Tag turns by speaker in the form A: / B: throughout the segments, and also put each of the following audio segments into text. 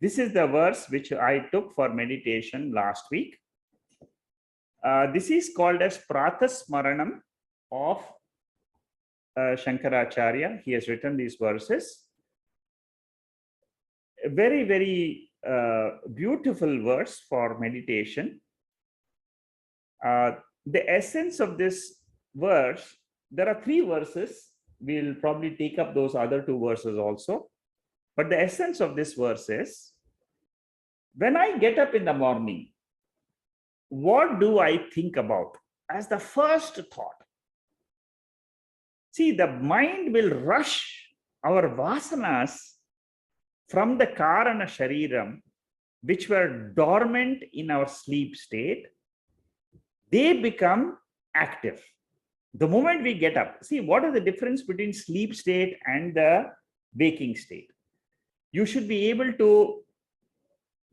A: This is the verse which I took for meditation last week. This is called as Pratas Smaranam of Shankaracharya. He has written these verses. A very, very beautiful verse for meditation. The essence of this verse, there are 3 verses. We'll probably take up those other 2 verses also. But the essence of this verse is, when I get up in the morning, what do I think about as the first thought? See, the mind will rush our vasanas from the Karana Shariram, which were dormant in our sleep state. They become active. The moment we get up, see, what is the difference between sleep state and the waking state? You should be able to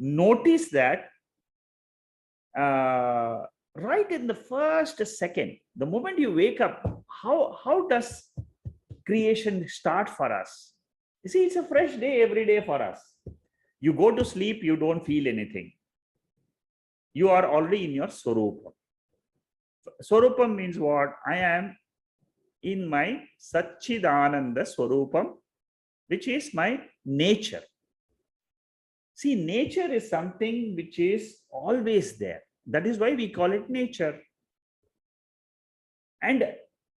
A: notice that right in the first second, the moment you wake up, how does creation start for us? You see, it's a fresh day every day for us. You go to sleep, you don't feel anything. You are already in your Swarupam. Swarupam means what? I am in my Satchidananda Swarupam, which is my nature. See, nature is something which is always there. That is why we call it nature. And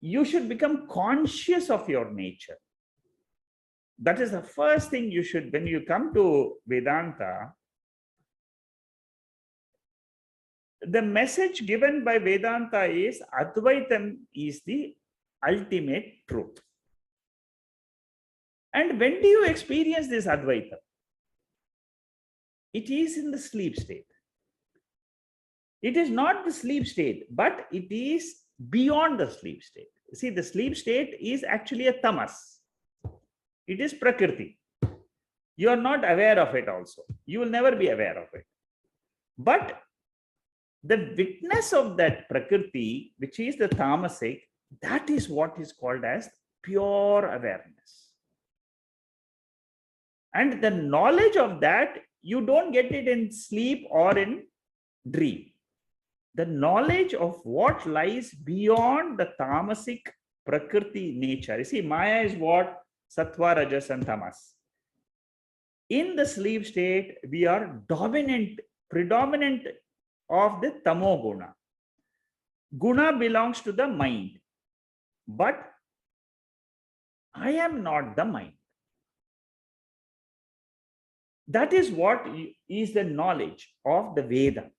A: you should become conscious of your nature. That is the first thing you should, when you come to Vedanta, the message given by Vedanta is Advaitam is the ultimate truth. And when do you experience this Advaitam? It is in the sleep state. It is not the sleep state, but it is beyond the sleep state. See, the sleep state is actually a tamas. It is prakriti. You are not aware of it also. You will never be aware of it. But the witness of that prakriti, which is the tamasic, that is what is called as pure awareness. And the knowledge of that, you don't get it in sleep or in dream. The knowledge of what lies beyond the tamasic prakriti nature. You see, Maya is what? Sattva, Rajas and Tamas. In the sleep state, we are predominant of the Tamo Guna. Guna belongs to the mind. But I am not the mind. That is what is the knowledge of the Veda.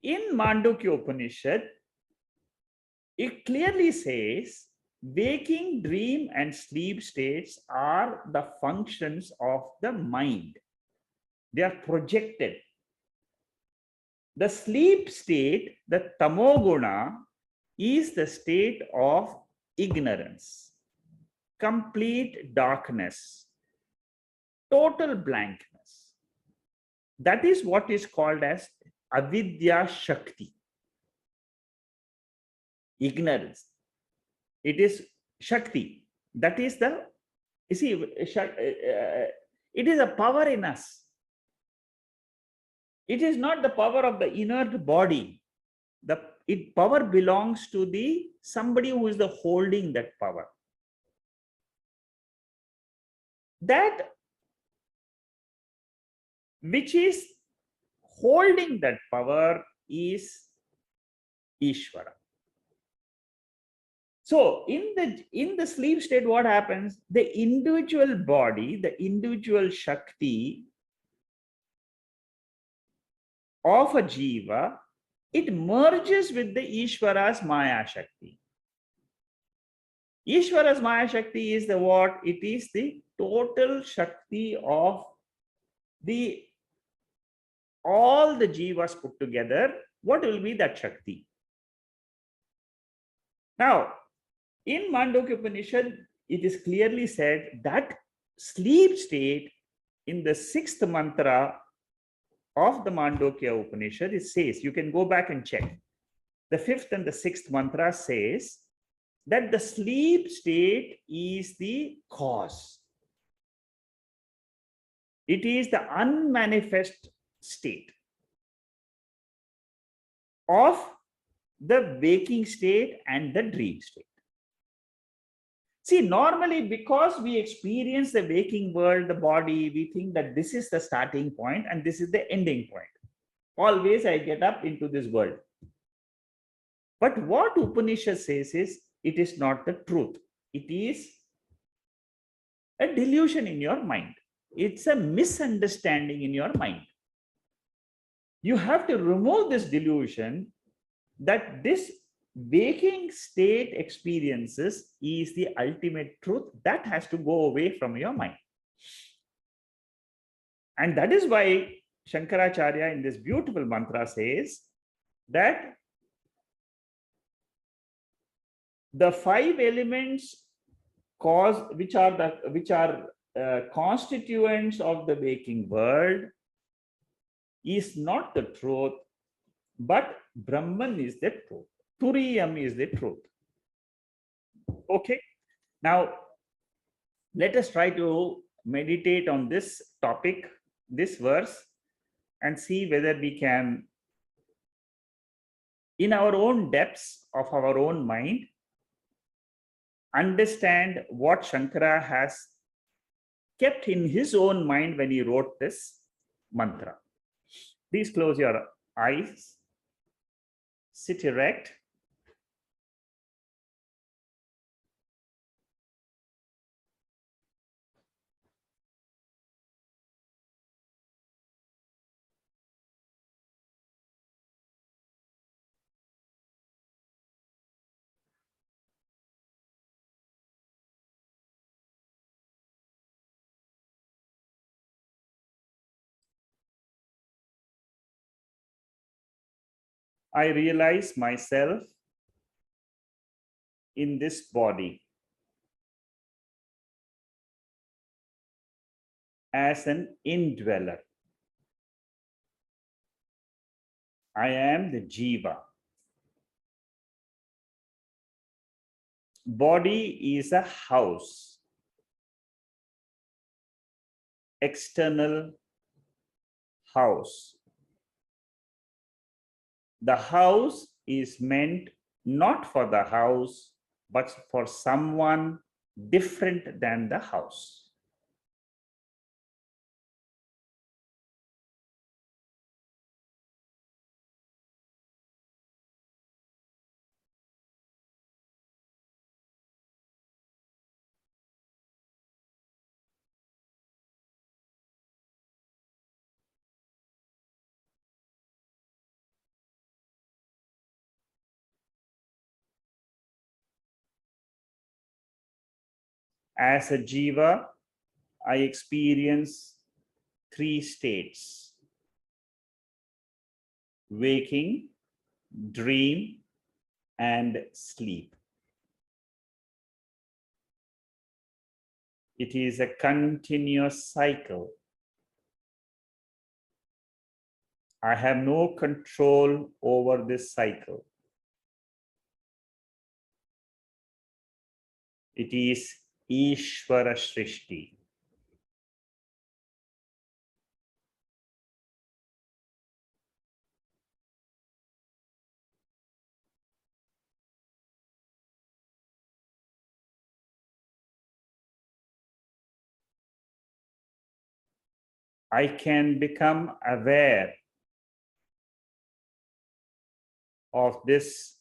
A: In Mandukya Upanishad, it clearly says waking, dream, and sleep states are the functions of the mind. They are projected. The sleep state, the Tamoguna, is the state of ignorance, complete darkness, total blankness. That is what is called as avidya shakti, ignorance. It is shakti. That is the, you see, it is a power in us. It is not the power of the inert body. Power belongs to the somebody who is the holding that power. That which is holding that power is Ishvara. So in the sleep state, what happens? The individual body, the individual Shakti of a Jiva, it merges with the Ishvara's Maya Shakti. Ishvara's Maya Shakti is the what? It is the total Shakti of all the Jivas put together. What will be that Shakti? Now, in Mandukya Upanishad, it is clearly said that sleep state in the 6th mantra of the Mandukya Upanishad, it says, you can go back and check. The 5th and the 6th mantra says that the sleep state is the cause. It is the unmanifest state of the waking state and the dream state. See, normally, because we experience the waking world, the body, we think that this is the starting point and this is the ending point. Always I get up into this world. But what Upanishad says is, it is not the truth. It is a delusion in your mind. It's a misunderstanding in your mind. You have to remove this delusion that this waking state experiences is the ultimate truth. That has to go away from your mind. And that is why Shankaracharya in this beautiful mantra says that the five elements which are constituents of the waking world is not the truth, but Brahman is the truth. Turiyam is the truth. Okay. Now, let us try to meditate on this topic, this verse, and see whether we can, in our own depths of our own mind, understand what Shankara has kept in his own mind when he wrote this mantra. Please close your eyes, sit erect. I realize myself in this body as an indweller. I am the Jiva. Body is a house, external house. The house is meant not for the house, but for someone different than the house. As a Jiva, I experience three states: waking, dream, and sleep. It is a continuous cycle. I have no control over this cycle. It is Ishvara Srishti. I can become aware of this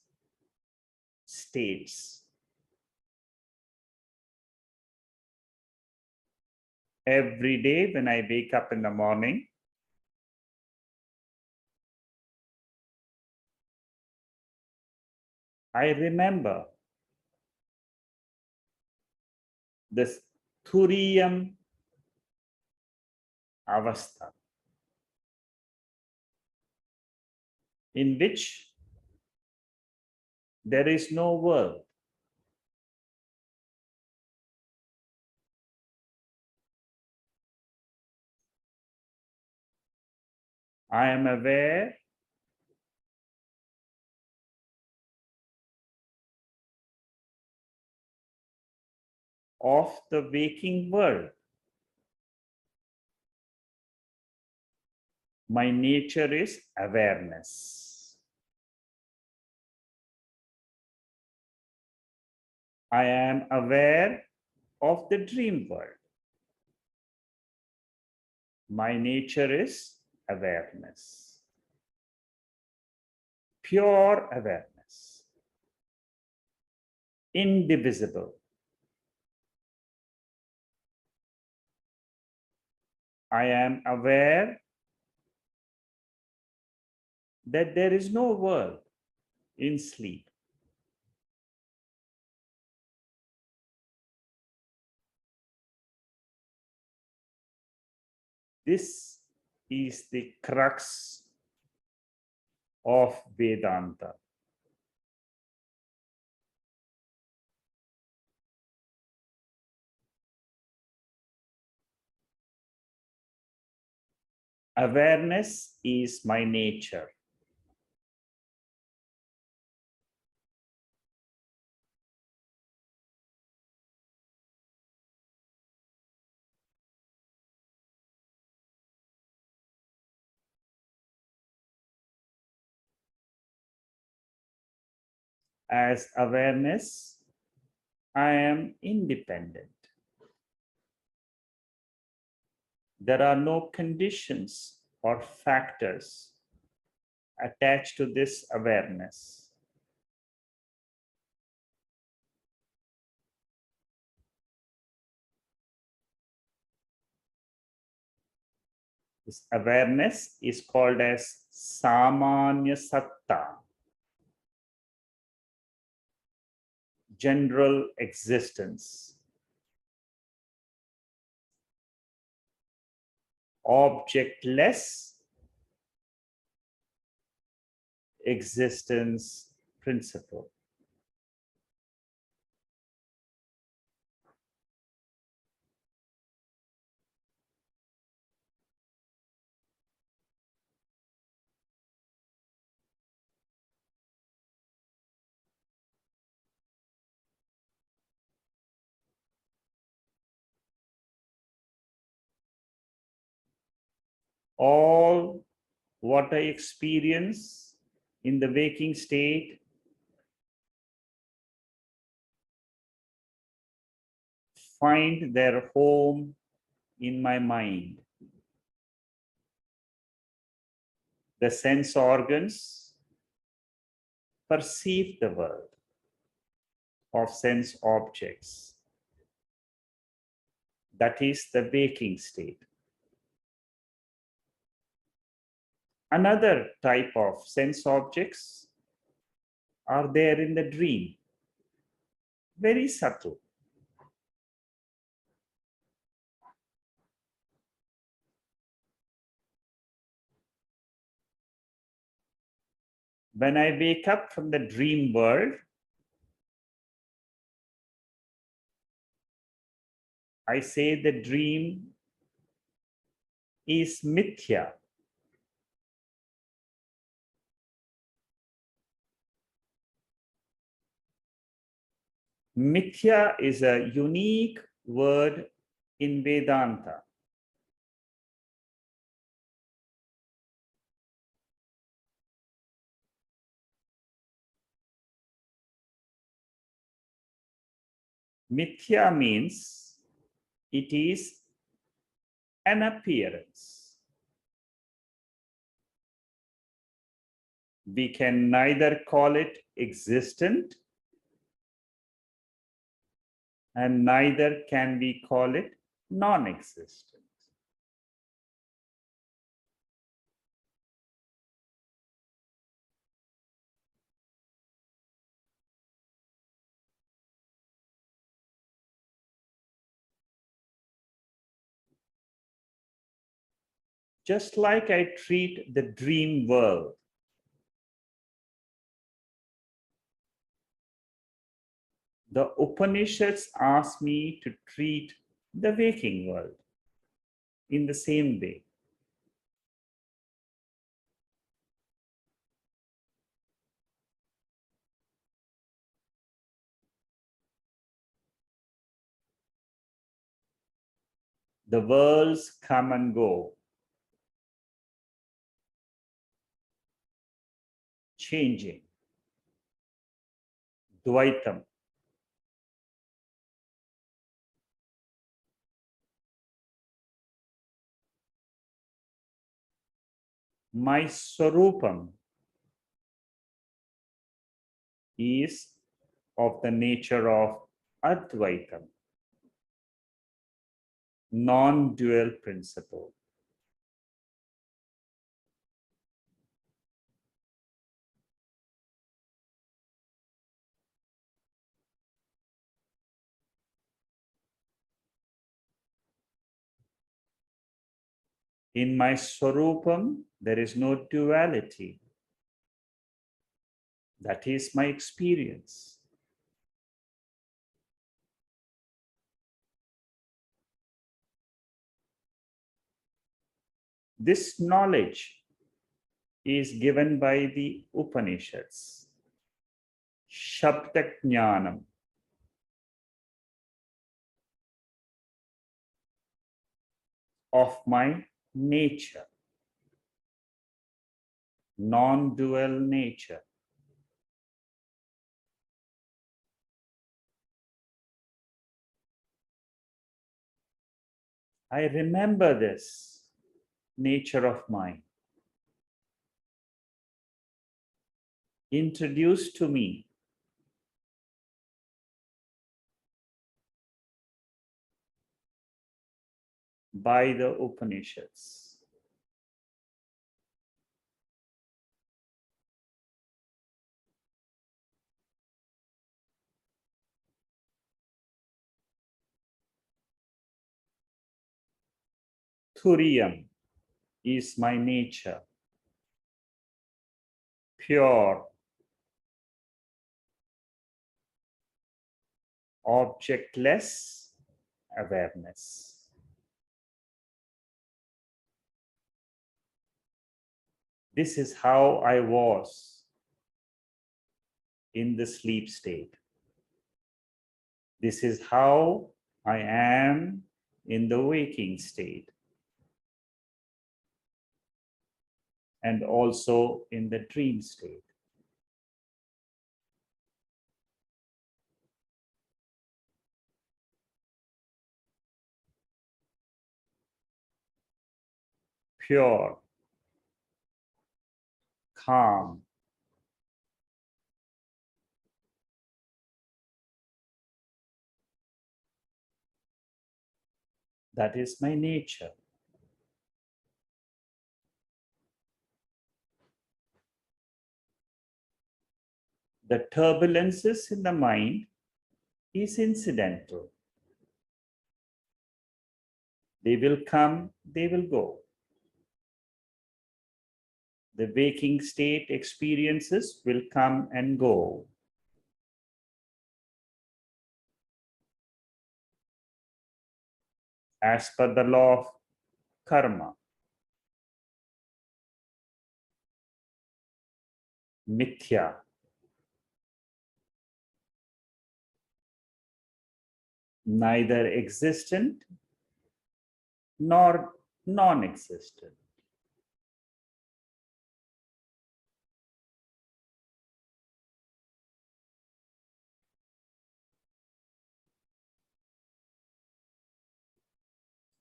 A: states. Every day when I wake up in the morning, I remember this Turiyam Avastha, in which there is no world. I am aware of the waking world. My nature is awareness. I am aware of the dream world. My nature is awareness. Pure awareness. Indivisible. I am aware that there is no world in sleep. This is the crux of Vedanta. Awareness is my nature. As awareness, I am independent. There are no conditions or factors attached to this awareness. This awareness is called as Samanya Satta, general existence, objectless existence principle. All what I experience in the waking state find their home in my mind. The sense organs perceive the world of sense objects. That is the waking state. Another type of sense objects are there in the dream, very subtle. When I wake up from the dream world, I say the dream is mithya. Mithya is a unique word in Vedanta. Mithya means it is an appearance. We can neither call it existent and neither can we call it non-existent. Just like I treat the dream world, the Upanishads ask me to treat the waking world in the same way. The worlds come and go. changing. Dvaitam. My Swarupam is of the nature of Advaitam, non-dual principle. In my Swarupam, there is no duality. That is my experience. This knowledge is given by the Upanishads. Shabda Jnanam. Of my nature, non-dual nature. I remember this nature of mine, introduced to me by the Upanishads. Turiyam is my nature, pure, objectless awareness. This is how I was in the sleep state. This is how I am in the waking state, and also in the dream state. Pure, calm, that is my nature. The turbulences in the mind is incidental. They will come, they will go. The waking state experiences will come and go. As per the law of karma, mithya. Neither existent nor non-existent.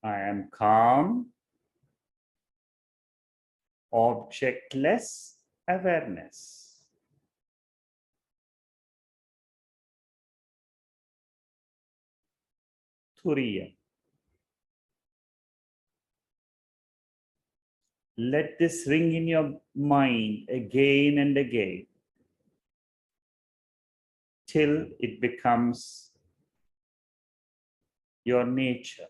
A: I am calm, objectless awareness. Turiya. Let this ring in your mind again and again till it becomes your nature.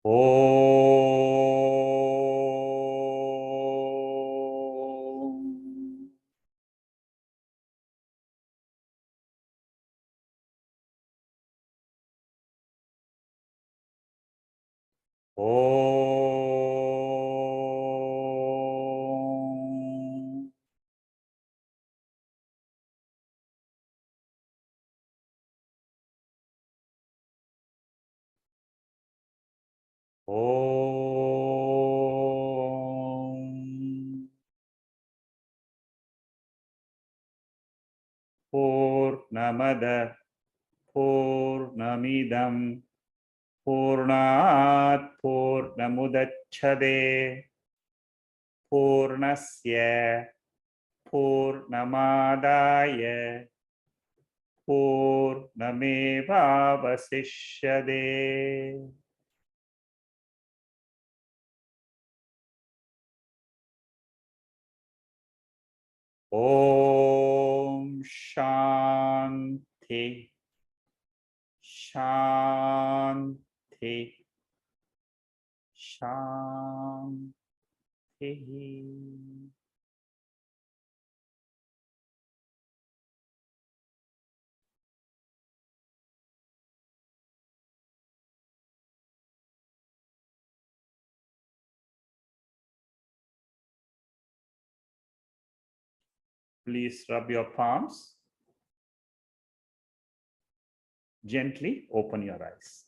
A: Om. Om. Purnamada Purnamidam Purnat Purnamudachade Purnasya Purnamadaya Purnamevavasishyade. Om Shanti Shanti Shanti. Please rub your palms. Gently open your eyes.